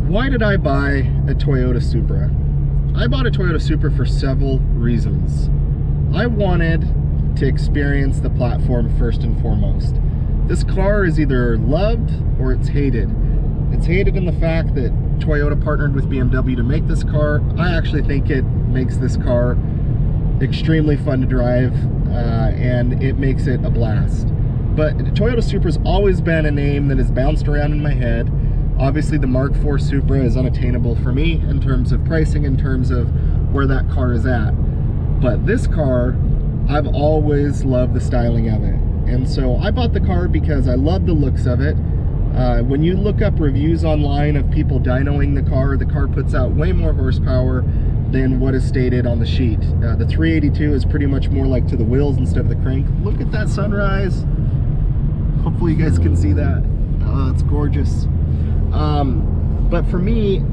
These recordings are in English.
Why did I buy a Toyota Supra? I bought a Toyota Supra for several reasons. I wanted to experience the platform first and foremost. This car is either loved or it's hated. It's hated in the fact that Toyota partnered with BMW to make this car. I actually think it makes this car extremely fun to drive, and it makes it a blast. But Toyota Supra's always been a name that has bounced around in my head. Obviously the Mark IV Supra is unattainable for me in terms of pricing, in terms of where that car is at. But this car, I've always loved the styling of it. And so I bought the car because I love the looks of it. When you look up reviews online of people dynoing the car puts out way more horsepower than what is stated on the sheet. The 382 is pretty much more like to the wheels instead of the crank. Look at that sunrise. Hopefully you guys can see that. Oh, it's gorgeous. But for me,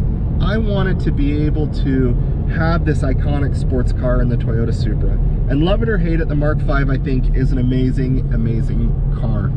I wanted to be able to have this iconic sports car in the Toyota Supra. And love it or hate it, the Mark V I think is an amazing, amazing car.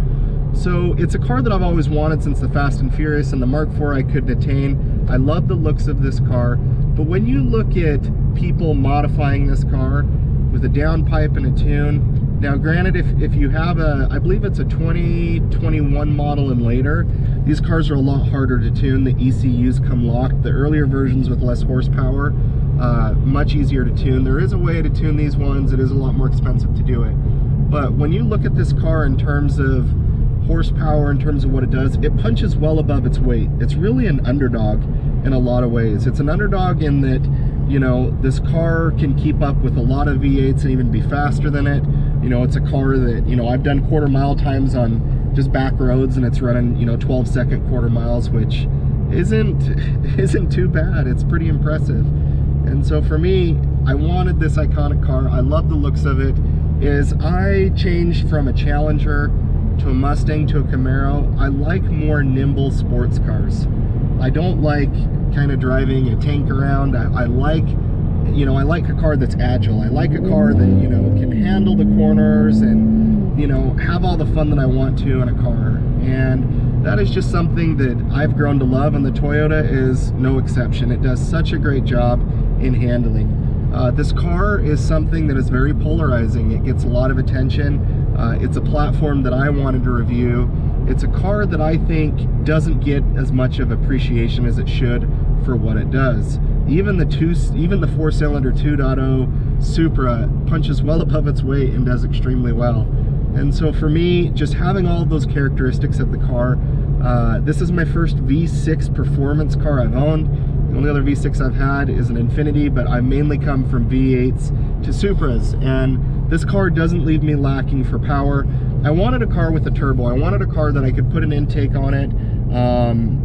So it's a car that I've always wanted since the Fast and Furious, and the Mark IV I couldn't attain. I love the looks of this car, but when you look at people modifying this car with a downpipe and a tune, now granted, if you have I believe it's a 2021 model and later, these cars are a lot harder to tune. The ECUs come locked. The earlier versions with less horsepower, much easier to tune. There is a way to tune these ones. It is a lot more expensive to do it. But when you look at this car in terms of horsepower, in terms of what it does, it punches well above its weight. It's really an underdog in a lot of ways. It's an underdog in that, you know, this car can keep up with a lot of V8s and even be faster than it. You know, it's a car that, you know, I've done quarter-mile times on just back roads, and it's running, you know, 12-second quarter miles, which isn't too bad. It's pretty impressive. And so for me, I wanted this iconic car. I love the looks of it. I changed from a Challenger to a Mustang to a Camaro. I like more nimble sports cars. I don't like kind of driving a tank around. I like, you know, I like a car that's agile. I like a car that, you know, can handle the corners and, you know, have all the fun that I want to in a car. And that is just something that I've grown to love, and the Toyota is no exception. It does such a great job in handling. This car is something that is very polarizing. It gets a lot of attention. It's a platform that I wanted to review. It's a car that I think doesn't get as much of appreciation as it should for what it does. Even the four-cylinder 2.0 Supra punches well above its weight and does extremely well. And so for me, just having all of those characteristics of the car, this is my first V6 performance car I've owned. The only other V6 I've had is an Infiniti, but I mainly come from V8s to Supras, and this car doesn't leave me lacking for power. I wanted a car with a turbo. I wanted a car that I could put an intake on it,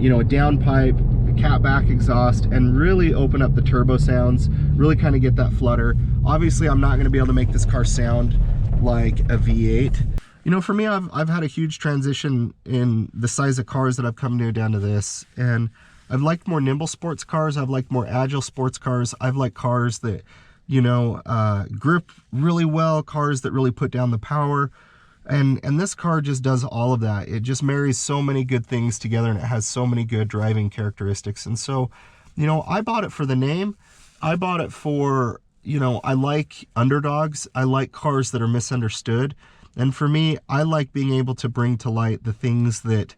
you know, a downpipe, a catback exhaust, and really open up the turbo sounds, really kind of get that flutter. Obviously, I'm not going to be able to make this car sound like a V8. You know, for me, I've had a huge transition in the size of cars that I've come to down to this, and I've liked more nimble sports cars. I've liked more agile sports cars. I've liked cars that, you know, grip really well, cars that really put down the power. And this car just does all of that. It just marries so many good things together, and it has so many good driving characteristics. And so, you know, I bought it for the name. I bought it for, you know, I like underdogs. I like cars that are misunderstood. And for me, I like being able to bring to light the things that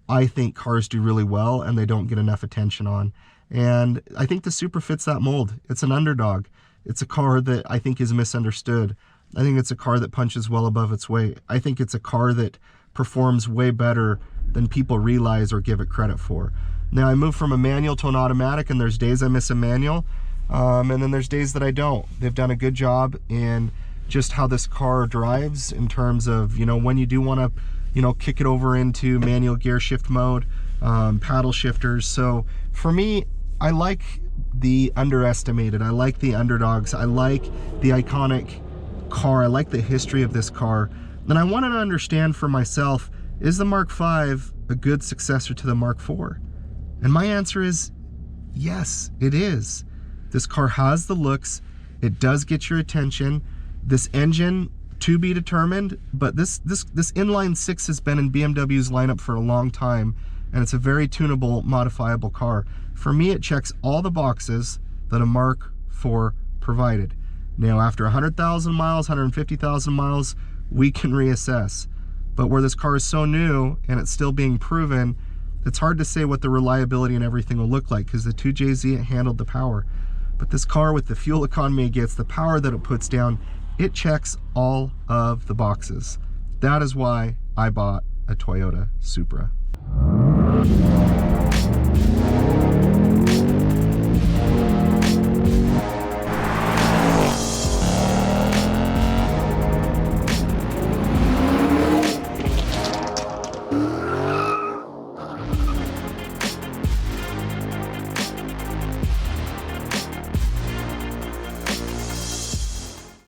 I think cars do really well and they don't get enough attention on. And I think the Supra fits that mold. It's an underdog. It's a car that I think is misunderstood. I think it's a car that punches well above its weight. I think it's a car that performs way better than people realize or give it credit for. Now, I moved from a manual to an automatic, and there's days I miss a manual, and then there's days that I don't. They've done a good job in just how this car drives in terms of, you know, when you do want to, you know, kick it over into manual gear shift mode, paddle shifters. So for me, I like the underestimated. I like the underdogs. I like the iconic car. I like the history of this car. And I wanted to understand for myself, is the Mark V a good successor to the Mark IV? And my answer is yes, it is. This car has the looks. It does get your attention. This engine, to be determined, but this inline six has been in BMW's lineup for a long time, and it's a very tunable, modifiable car. For me, it checks all the boxes that a Mark IV provided. Now, after 100,000 miles, 150,000 miles, we can reassess. But where this car is so new and it's still being proven, it's hard to say what the reliability and everything will look like, because the 2JZ, it handled the power. But this car, with the fuel economy it gets, the power that it puts down, it checks all of the boxes. That is why I bought a Toyota Supra.